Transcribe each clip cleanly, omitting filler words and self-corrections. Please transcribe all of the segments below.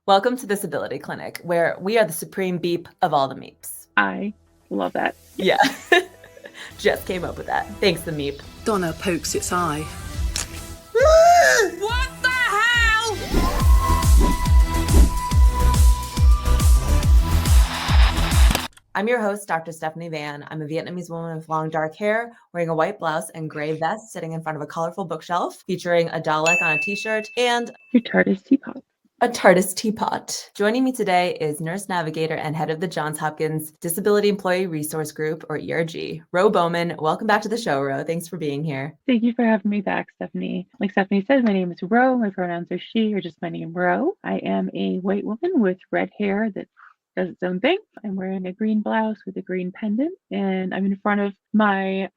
Welcome to Disability Clinic, where we are the supreme beep of all the meeps. I love that. Yeah. Just came up with that. Thanks, the meep. Donna pokes its eye. What the hell? I'm your host, Dr. Stephanie Van. I'm a Vietnamese woman with long dark hair, wearing a white blouse and gray vest, sitting in front of a colorful bookshelf featuring a Dalek on a t-shirt and Your TARDIS teapot. a TARDIS teapot. Joining me today is nurse navigator and head of the Johns Hopkins Disability Employee Resource Group, or ERG, Ro Bowman. Welcome back to the show, Ro. Thanks for being here. Thank you for having me back, Stephanie. Like Stephanie said, my name is Ro. My pronouns are she, or just my name, Ro. I am a white woman with red hair that does its own thing. I'm wearing a green blouse with a green pendant, and I'm in front of my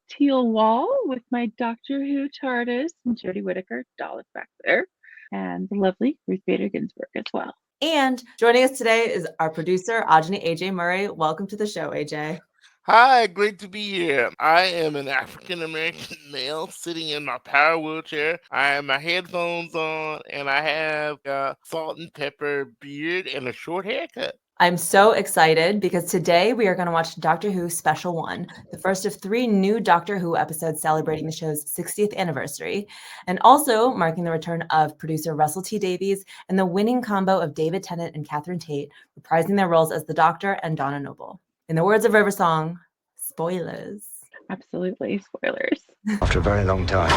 teal wall with my Doctor Who TARDIS and Jodie Whittaker Dalek back there, and the lovely Ruth Bader Ginsburg as well. And joining us today is our producer, Ajani AJ Murray. Welcome to the show, AJ. Hi, great to be here. I am an African American male sitting in my power wheelchair. I have my headphones on, and I have a salt and pepper beard and a short haircut. I'm so excited because today we are going to watch Doctor Who Special 1, the first of 3 new Doctor Who episodes celebrating the show's 60th anniversary, and also marking the return of producer Russell T Davies and the winning combo of David Tennant and Catherine Tate, reprising their roles as the Doctor and Donna Noble. In the words of River Song, spoilers. Absolutely, spoilers. After a very long time.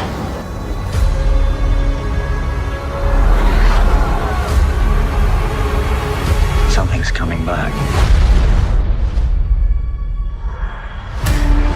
Something's coming back.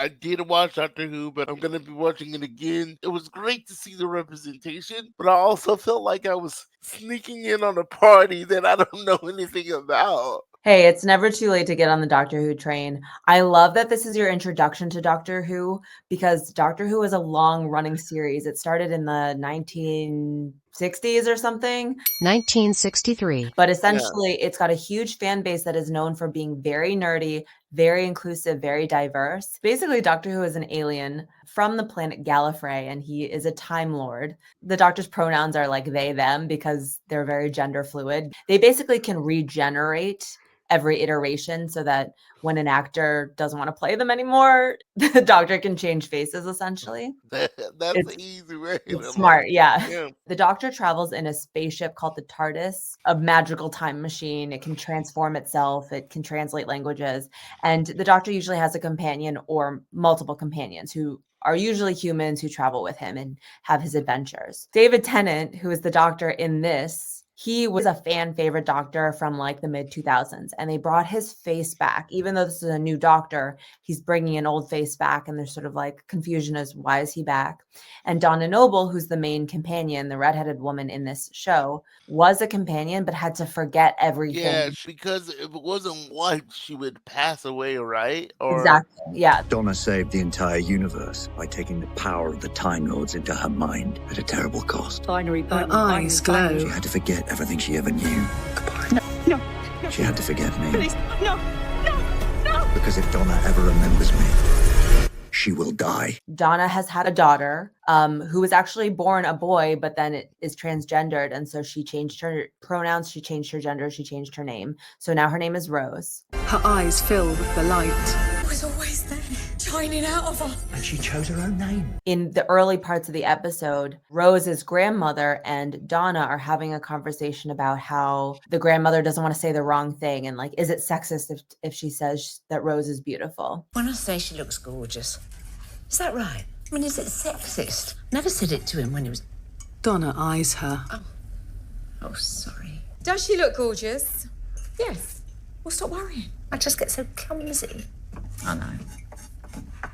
I did watch Doctor Who, but I'm going to be watching it again. It was great to see the representation, but I also felt like I was sneaking in on a party that I don't know anything about. Hey, it's never too late to get on the Doctor Who train. I love that this is your introduction to Doctor Who because Doctor Who is a long-running series. It started in the 1960s or something. 1963. But essentially, it's got a huge fan base that is known for being very nerdy, very inclusive, very diverse. Basically, Doctor Who is an alien from the planet Gallifrey, and he is a Time Lord. The Doctor's pronouns are like they, them, because they're very gender fluid. They basically can regenerate every iteration so that when an actor doesn't want to play them anymore, the Doctor can change faces, essentially. That's It's- the easy way. It's smart, yeah. Yeah. The Doctor travels in a spaceship called the TARDIS, a magical time machine. It can transform itself. It can translate languages. And the Doctor usually has a companion or multiple companions who are usually humans who travel with him and have his adventures. David Tennant, who is the Doctor in this, he was a fan favorite Doctor from like the mid 2000s, and they brought his face back. Even though this is a new Doctor, he's bringing an old face back, and there's sort of like confusion as why is he back? And Donna Noble, who's the main companion, the redheaded woman in this show, was a companion but had to forget everything. Yeah, because if it wasn't wiped, she would pass away, right? Or Exactly. Yeah. Donna saved the entire universe by taking the power of the Time Lords into her mind at a terrible cost. Her eyes glow. She had to forget everything she ever knew. Goodbye. No. She had to forget me. Please, no. Because if Donna ever remembers me, she will die. Donna has had a daughter who was actually born a boy, but then it is transgendered. And so she changed her pronouns, she changed her gender, she changed her name. So now her name is Rose. Her eyes fill with the light. It was always there, shining out of her. And she chose her own name. In the early parts of the episode, Rose's grandmother and Donna are having a conversation about how the grandmother doesn't want to say the wrong thing. And like, is it sexist if she says that Rose is beautiful? When I say she looks gorgeous, is that right? I mean, is it sexist? Never said it to him when he was... Donna eyes her. Oh, sorry. Does she look gorgeous? Yes. Well, stop worrying. I just get so clumsy. I know.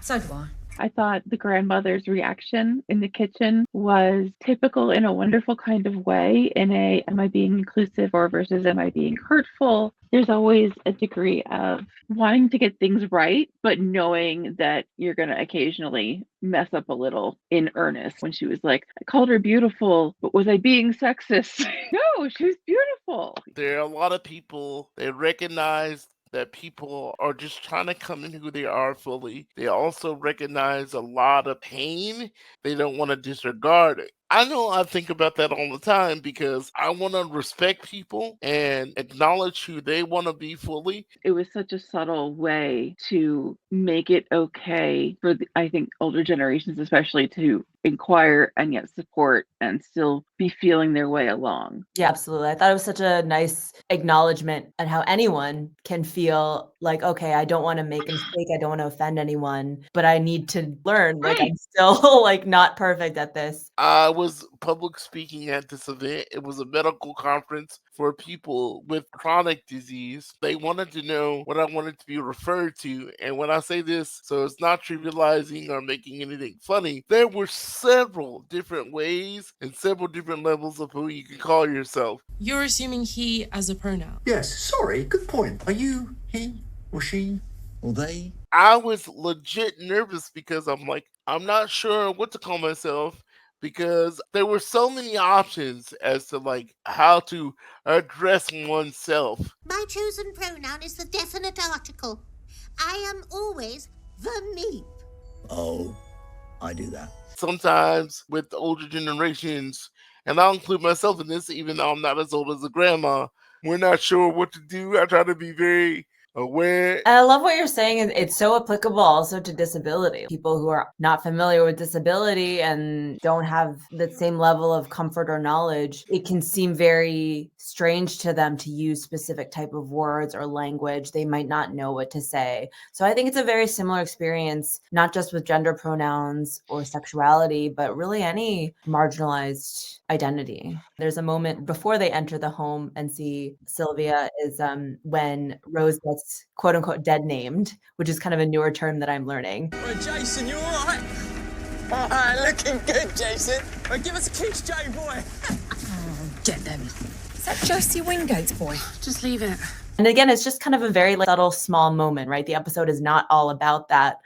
So do I. I thought the grandmother's reaction in the kitchen was typical in a wonderful kind of way, in a am I being inclusive or versus am I being hurtful? There's always a degree of wanting to get things right, but knowing that you're going to occasionally mess up a little in earnest. When she was like, I called her beautiful, but was I being sexist? No, she was beautiful. there are a lot of people that recognize that people are just trying to come in who they are fully. They also recognize a lot of pain they don't want to disregard it. I know I think about that all the time because I want to respect people and acknowledge who they want to be fully. It was such a subtle way to make it okay for, I think, older generations, especially, to inquire and yet support and still be feeling their way along. Yeah, absolutely. I thought it was such a nice acknowledgement at how anyone can feel like, okay, I don't want to make a mistake. I don't want to offend anyone, but I need to learn. Like, Right. I'm still like not perfect at this. I was public speaking at this event. It was a medical conference for people with chronic disease. They wanted to know what I wanted to be referred to. And when I say this, so it's not trivializing or making anything funny, there were several different ways and several different levels of who you can call yourself. You're assuming he as a pronoun. Yes, sorry, good point. Are you he or she or they? I was legit nervous because I'm like, I'm not sure what to call myself because there were so many options as to like how to address oneself. My chosen pronoun is the definite article. I am always the me. Oh, I do that. Sometimes with older generations, and I'll include myself in this, even though I'm not as old as a grandma, we're not sure what to do. I try to be very aware. And I love what you're saying, and it's so applicable also to disability. People who are not familiar with disability and don't have the same level of comfort or knowledge, it can seem very strange to them to use specific type of words or language. They might not know what to say. So I think it's a very similar experience, not just with gender pronouns or sexuality, but really any marginalized identity. There's a moment before they enter the home and see Sylvia is when Rose gets quote unquote dead named, which is kind of a newer term that I'm learning. Well, Jason, you all right? All right, looking good, Jason. Well, give us a kiss, Jay boy. Oh, get them. Is that Josie Wingate's boy? Just leave it. And again, it's just kind of a very subtle, small moment, right? The episode is not all about that.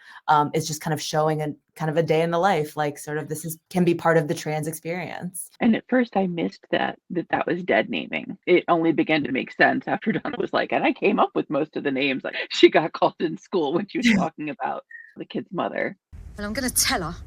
It's just kind of showing a kind of a day in the life, like sort of can be part of the trans experience. And at first I missed that was dead naming. It only began to make sense after Donna was like, and I came up with most of the names. Like she got called in school when she was talking about the kid's mother. Well, I'm going to tell her.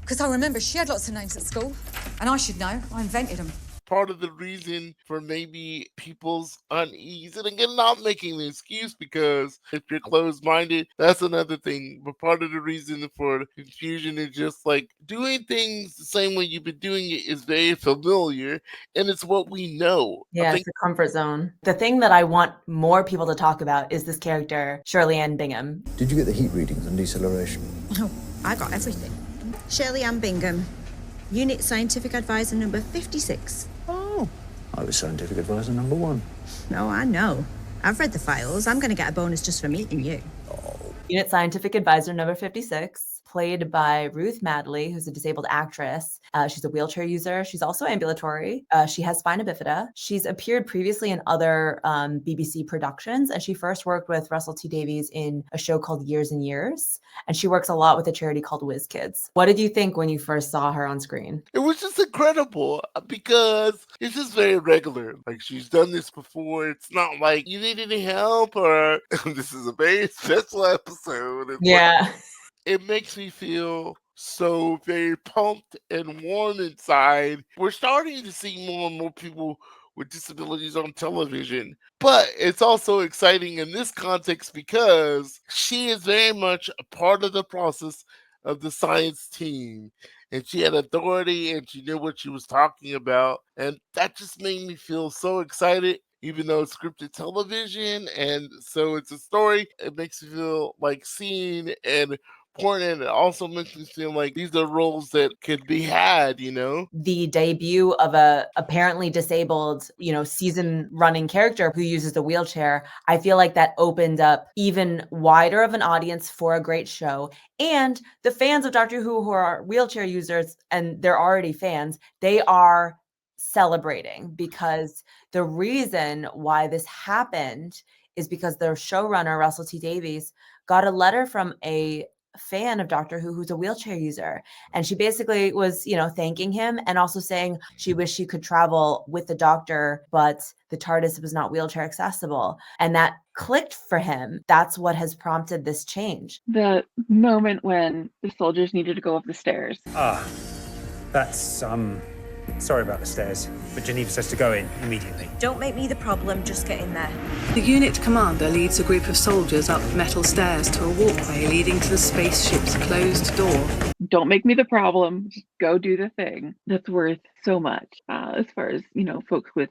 Because I remember she had lots of names at school. And I should know. I invented them. Part of the reason for maybe people's unease, and again, not making the excuse because if you're closed-minded, that's another thing. But part of the reason for confusion is just like doing things the same way you've been doing it is very familiar, and it's what we know. Yeah, it's a comfort zone. The thing that I want more people to talk about is this character, Shirley Ann Bingham. Did you get the heat readings and deceleration? Oh, I got everything. Shirley Ann Bingham, Unit Scientific Advisor number 56. Oh, I was scientific advisor number 1. No, I know. I've read the files. I'm going to get a bonus just for meeting you. Unit Scientific Advisor number 56, played by Ruth Madley, who's a disabled actress. She's a wheelchair user. She's also ambulatory. She has spina bifida. She's appeared previously in other BBC productions, and she first worked with Russell T Davies in a show called Years and Years. And she works a lot with a charity called Whiz Kids. What did you think when you first saw her on screen? It was just incredible because it's just very regular. Like she's done this before. It's not like you need any help or this is a very special episode. It's Yeah. it makes me feel so very pumped and warm inside. We're starting to see more and more people with disabilities on television, but it's also exciting in this context because she is very much a part of the process of the science team, and she had authority and she knew what she was talking about, and that just made me feel so excited. Even though it's scripted television and so it's a story, it makes me feel like seen and important. It also makes me feel like these are roles that could be had, you know? The debut of a apparently disabled, season running character who uses a wheelchair, I feel like that opened up even wider of an audience for a great show. And the fans of Doctor who are wheelchair users, and they're already fans, they are celebrating because the reason why this happened is because the showrunner, Russell T Davies, got a letter from a fan of Doctor who's a wheelchair user, and she basically was thanking him and also saying she wished she could travel with the Doctor, but the TARDIS was not wheelchair accessible, and that clicked for him. That's what has prompted this change. The moment when the soldiers needed to go up the stairs. Ah, That's, sorry about the stairs, but Geneva says to go in immediately. Don't make me the problem, just get in there. The unit commander leads a group of soldiers up metal stairs to a walkway leading to the spaceship's closed door. Don't make me the problem. Just go do the thing. That's worth so much as far as, folks with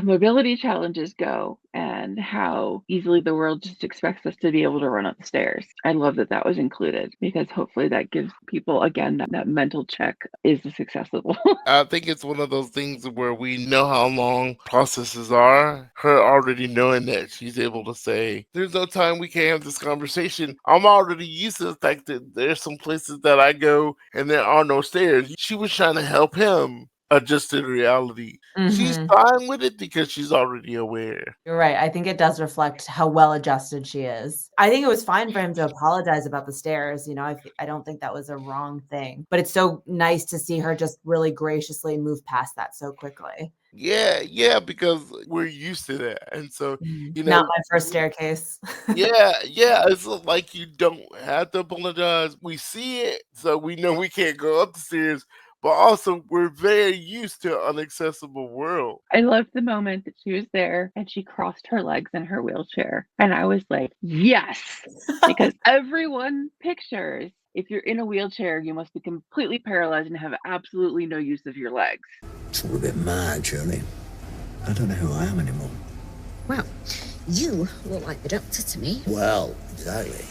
mobility challenges go and how easily the world just expects us to be able to run up the stairs. I love that that was included because hopefully that gives people, again, that mental check. Is this accessible? I think it's one of those things where we know how long processes are. Her already knowing that she's able to say, there's no time we can't have this conversation. I'm already used to the fact that there's some places that I go and there are no stairs. She was trying to help him adjust to reality. She's fine with it because she's already aware. You're right. I think it does reflect how well adjusted she is. I think it was fine for him to apologize about the stairs. I don't think that was a wrong thing, but it's so nice to see her just really graciously move past that so quickly. Yeah, because we're used to that. And so, Not my first staircase. yeah, it's like you don't have to apologize. We see it, so we know we can't go up the stairs. But also, we're very used to an inaccessible world. I loved the moment that she was there and she crossed her legs in her wheelchair. And I was like, yes, because everyone pictures if you're in a wheelchair, you must be completely paralyzed and have absolutely no use of your legs. It's all a bit mad, Shirley. I don't know who I am anymore. Well, you look like the doctor to me. Well, exactly.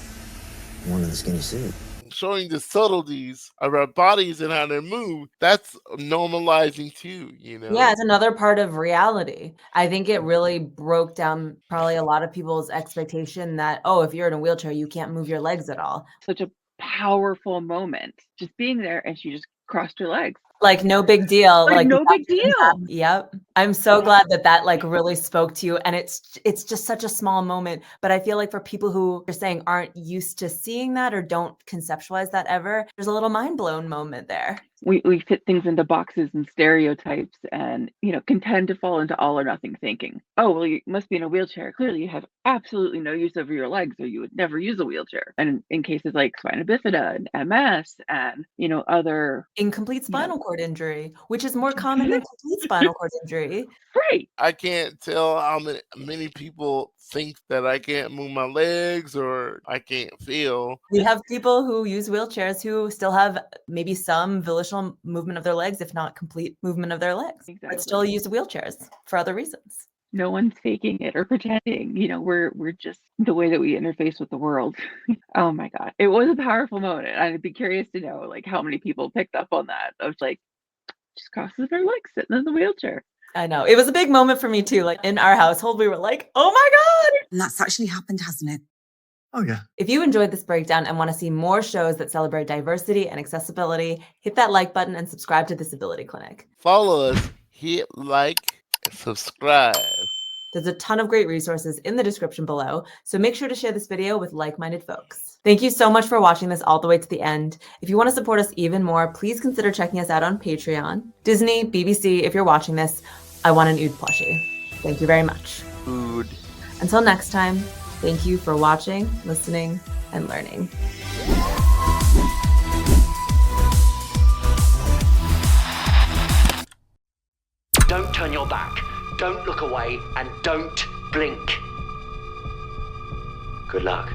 One in the skinny suit. Showing the subtleties of our bodies and how they move, that's normalizing too, Yeah, it's another part of reality. I think it really broke down probably a lot of people's expectation that, if you're in a wheelchair, you can't move your legs at all. Such a powerful moment. Just being there and she just crossed her legs. Like no big deal. Like no big deal. Yep. I'm so glad that really spoke to you. And it's just such a small moment. But I feel like for people who are saying aren't used to seeing that or don't conceptualize that ever, there's a little mind blown moment there. We fit things into boxes and stereotypes and, can tend to fall into all or nothing thinking. Oh, well, you must be in a wheelchair. Clearly, you have absolutely no use of your legs or you would never use a wheelchair. And in cases like spina bifida and MS and, other... Incomplete spinal cord injury, which is more common than complete spinal cord injury. Right. I can't tell how many people think that I can't move my legs or I can't feel. We have people who use wheelchairs who still have maybe some volitional movement of their legs, if not complete movement of their legs, but still use wheelchairs for other reasons. No one's faking it or pretending. We're just the way that we interface with the world. Oh my God. It was a powerful moment. I'd be curious to know how many people picked up on that of just crosses their legs sitting in the wheelchair. I know. It was a big moment for me too. In our household, we were like, oh my God. And that's actually happened, hasn't it? Oh, yeah. If you enjoyed this breakdown and want to see more shows that celebrate diversity and accessibility, hit that like button and subscribe to Disability Clinic. Follow us, hit like, and subscribe. There's a ton of great resources in the description below, so make sure to share this video with like-minded folks. Thank you so much for watching this all the way to the end. If you want to support us even more, please consider checking us out on Patreon. Disney, BBC, if you're watching this, I want an Ood plushie. Thank you very much. Ood. Until next time, thank you for watching, listening, and learning. Don't turn your back, don't look away, and don't blink. Good luck.